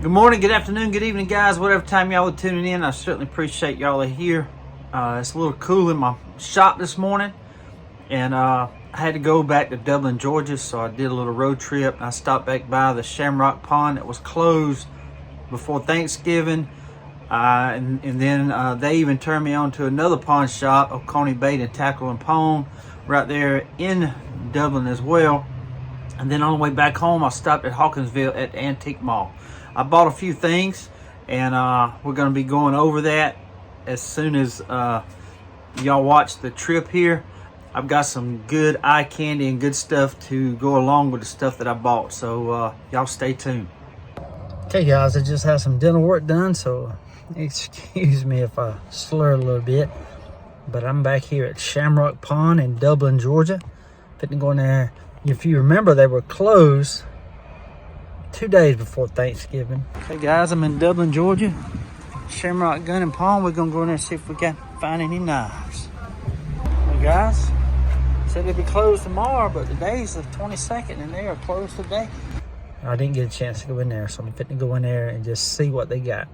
Good morning, good afternoon, good evening, guys. Whatever time y'all are tuning in, I certainly appreciate y'all are here. It's a little cool in my shop this morning, and I had to go back to Dublin, Georgia, so I did a little road trip. And I stopped back by the Shamrock Pond that was closed before Thanksgiving, and then they even turned me on to another pawn shop, Oconee Bait and Tackle and Pawn, right there in Dublin as well. And then on the way back home, I stopped at Hawkinsville at the Antique Mall. I bought a few things, and we're going to be going over that as soon as y'all watch the trip here. I've got some good eye candy and good stuff to go along with the stuff that I bought, so y'all stay tuned. Okay, guys, I just had some dental work done, so excuse me if I slur a little bit, but I'm back here at Shamrock Pond in Dublin, Georgia. Fitting to go in there. If you remember, they were closed 2 days before Thanksgiving. Okay, guys, I'm in Dublin, Georgia. Shamrock Gun and Pawn. We're gonna go in there and see if we can find any knives. Hey, guys, said they'd be closed tomorrow, but today's the 22nd, and they are closed today. I didn't get a chance to go in there, so I'm fitting to go in there and just see what they got.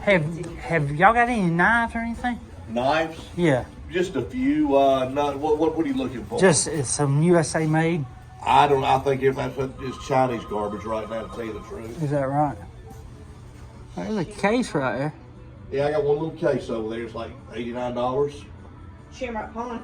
Have y'all got any knives or anything? Knives? Yeah. Just a few. Not what are you looking for? Just some USA made. I think if that's just Chinese garbage right now, to tell you the truth. Is that right? There's a case right there. Yeah, I got one little case over there. It's like $89. Shamrock Pond.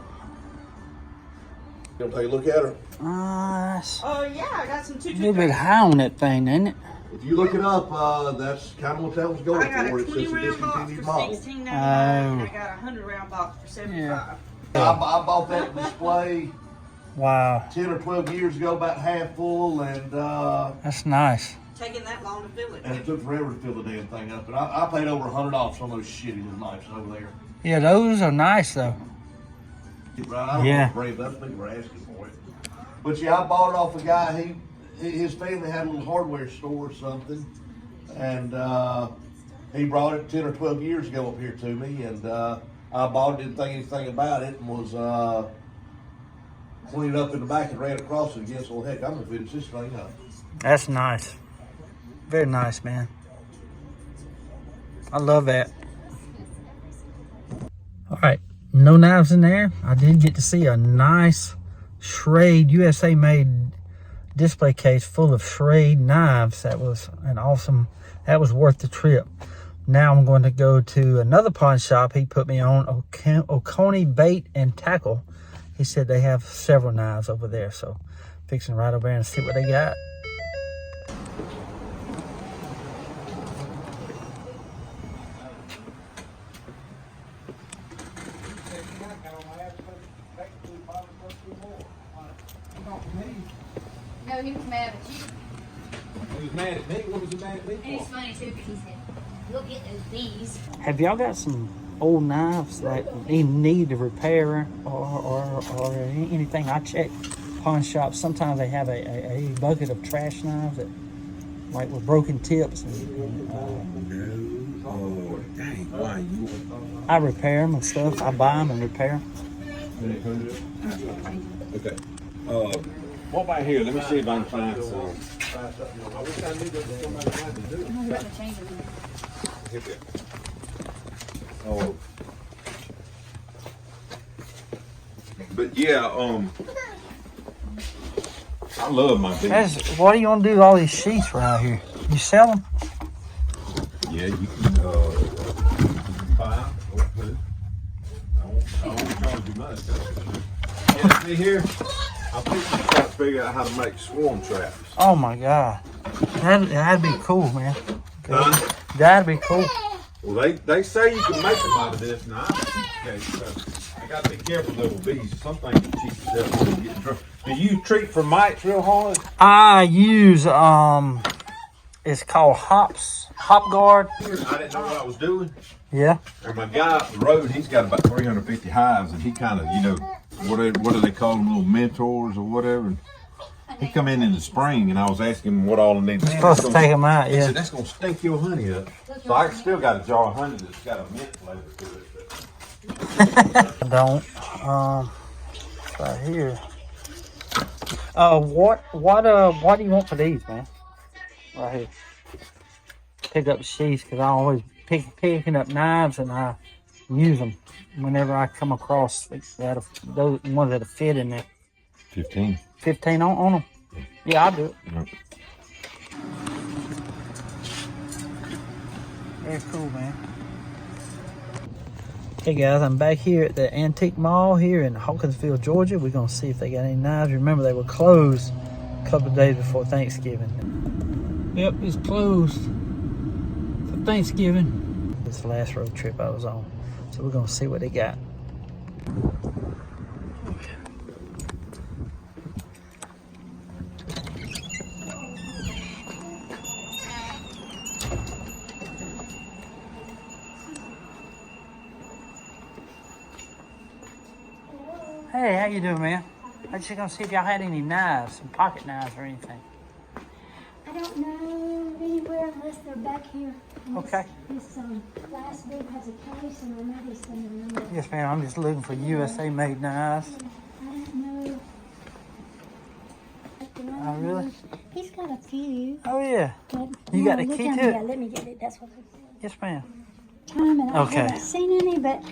You want to take a look at her? Oh yeah, I got some a little bit high on that thing, isn't it? If you look it up, that's kind of what that was going I got for. a It's 20 just a round box discontinued for model. $16.99, and I got a 100 round box for $75. Yeah. I bought that display Wow. 10 or 12 years ago, about half full, and That's nice. Taking that long to fill it. it took forever to fill the damn thing up. But I paid over $100 for those shitty little knives over there. Yeah, those are nice though. Right, I don't know if brave enough people were asking for it. But yeah, I bought it off a guy. His family had a little hardware store or something, and he brought it 10 or 12 years ago up here to me, and I bought it, didn't think anything about it, and was cleaned up in the back and ran across it again. So heck, I'm gonna finish this thing up. That's nice. Very nice, man. I love that. All right, no knives in there. I did get to see a nice Schrade USA made display case full of Schrade knives. That was an awesome, that was worth the trip. Now I'm going to go to another pawn shop. He put me on Oconee Bait and Tackle. He said they have several knives over there, so fixing right over there and see what they got. No, he was mad at you. He was mad at me? What was he mad at me And it's for? funny too because he said, "You'll get those bees." Have y'all got some old knives that need a repair or anything? I check pawn shops. Sometimes they have a bucket of trash knives that, like, with broken tips. Oh, dang. Why? You I repair them and stuff. I buy them and repair them. okay. What about here? Let me see if I can find some. I'm going to change it. Oh. But yeah, I love my bees. What are you gonna do with all these sheaths right here? You sell them? Yeah, you can buy them. I won't charge you much. Yeah, see here? I think you try to figure out how to make swarm traps. Oh my God, that'd be cool, man. Huh? That'd be cool. Well, they say you can make them out of this now. Okay, so I got to be careful though with bees. Some things can cheat yourself when you get in trouble. Do you treat for mites real hard? I use it's called Hop Guard. I didn't know what I was doing. Yeah. And my guy up the road, he's got about 350 hives, and he kind of, what do they call them, little mentors or whatever. He come in the spring, and I was asking him what all he needs. Supposed to take them out, He yeah. said, that's going to stink your honey up. So I still got a jar of honey that's got a mint flavor to it. Don't. Right here. What do you want for these, man? Right here. Pick up sheaths, because I always picking up knives, and I use them whenever I come across those ones that'll fit in there. 15. 15 on them. Yeah, I'll do it. Yep. Very cool, man. Hey guys, I'm back here at the Antique Mall here in Hawkinsville, Georgia. We're gonna see if they got any knives. Remember, they were closed a couple of days before Thanksgiving. Yep, it's closed for Thanksgiving. This is the last road trip I was on, so we're gonna see what they got. Hey, how you doing, man? I was just gonna see if y'all had any knives, some pocket knives or anything. I don't know anywhere unless they're back here. Okay. This last big has a case, and I know this thing. Yes, ma'am. I'm just looking for USA-made knives. I don't know. Oh, really? He's got a few. Oh, yeah. But You got the look key down to here. it? Let me get it. That's what I said. Yes, ma'am. Time, and I Okay. haven't seen any, but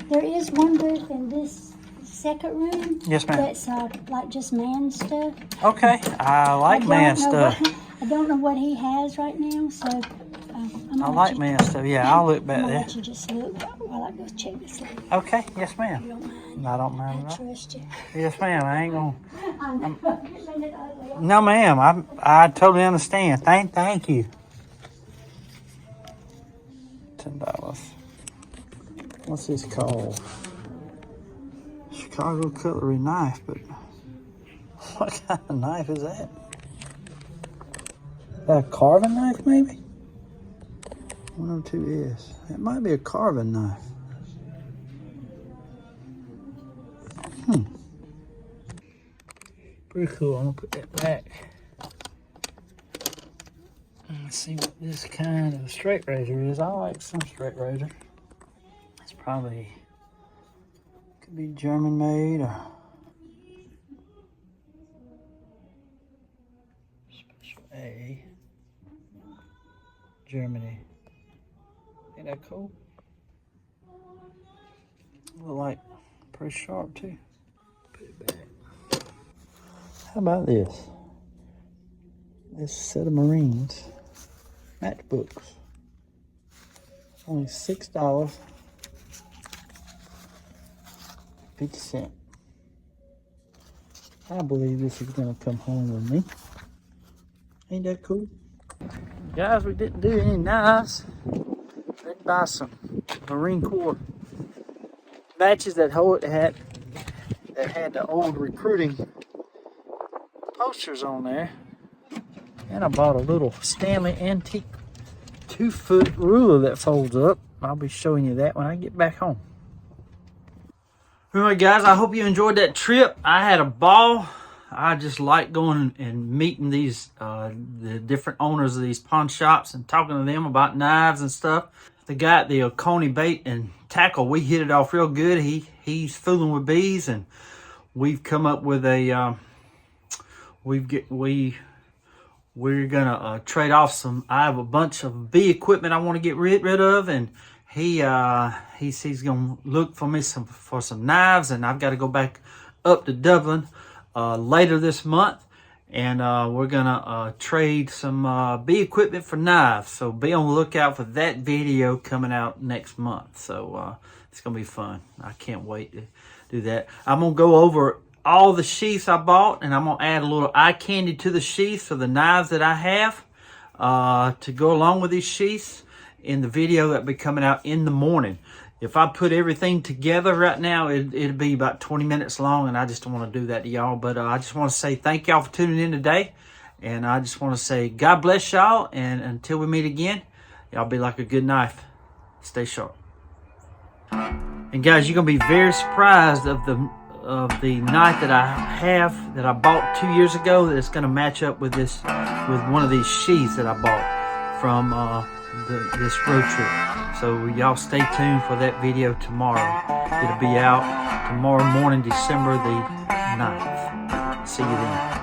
there is one booth in this second room. Yes, ma'am. That's like just man stuff. Okay. I like man don't know stuff. I don't know what he has right now, so I'm I gonna like let you- man stuff. Yeah, I'll look back I'm gonna there. let you just look while I go check this out. Okay. Yes, You ma'am. don't mind? I don't mind I at all. trust you. Yes, ma'am. I ain't gonna. I know. Isn't it ugly? No, ma'am. I totally understand. Thank you. $10. What's this called? Chicago cutlery knife, but what kind of knife is that? Is that a carving knife, maybe? 102 is. It might be a carving knife. Pretty cool. I'm gonna put that back. Let's see what this kind of straight razor is. I like some straight razor. It's probably could be German made or Special A, Germany. Ain't that cool? Look like pretty sharp too. Put it back. How about this? This set of Marines matchbooks. Only $6. 50¢. I believe this is gonna come home with me. Ain't that cool? Guys, we didn't do any knives. Let's buy some Marine Corps batches that had the old recruiting posters on there. And I bought a little Stanley antique 2-foot ruler that folds up. I'll be showing you that when I get back home. Anyway, guys, I hope you enjoyed that trip. I had a ball. I just like going and meeting these the different owners of these pawn shops and talking to them about knives and stuff. The guy at the Oconee Bait and Tackle, we hit it off real good. He's fooling with bees, and we've come up with a we're gonna trade off some. I have a bunch of bee equipment I want to get rid of, and he's gonna look for me for some knives, and I've got to go back up to Dublin later this month, and we're gonna trade some bee equipment for knives. So be on the lookout for that video coming out next month. So it's gonna be fun. I can't wait to do that. I'm gonna go over all the sheaths I bought, and I'm gonna add a little eye candy to the sheaths for the knives that I have to go along with these sheaths in the video that'll be coming out in the morning. If I put everything together right now, it'd be about 20 minutes long, and I just don't want to do that to y'all. But I just want to say thank y'all for tuning in today, and I just want to say God bless y'all, and until we meet again, y'all be like a good knife. Stay sharp. And guys, you're gonna be very surprised of of the knife that I have that I bought 2 years ago that's going to match up with this, with one of these sheaths that I bought from this road trip. So y'all stay tuned for that video tomorrow. It'll be out tomorrow morning, December the 9th. See you then.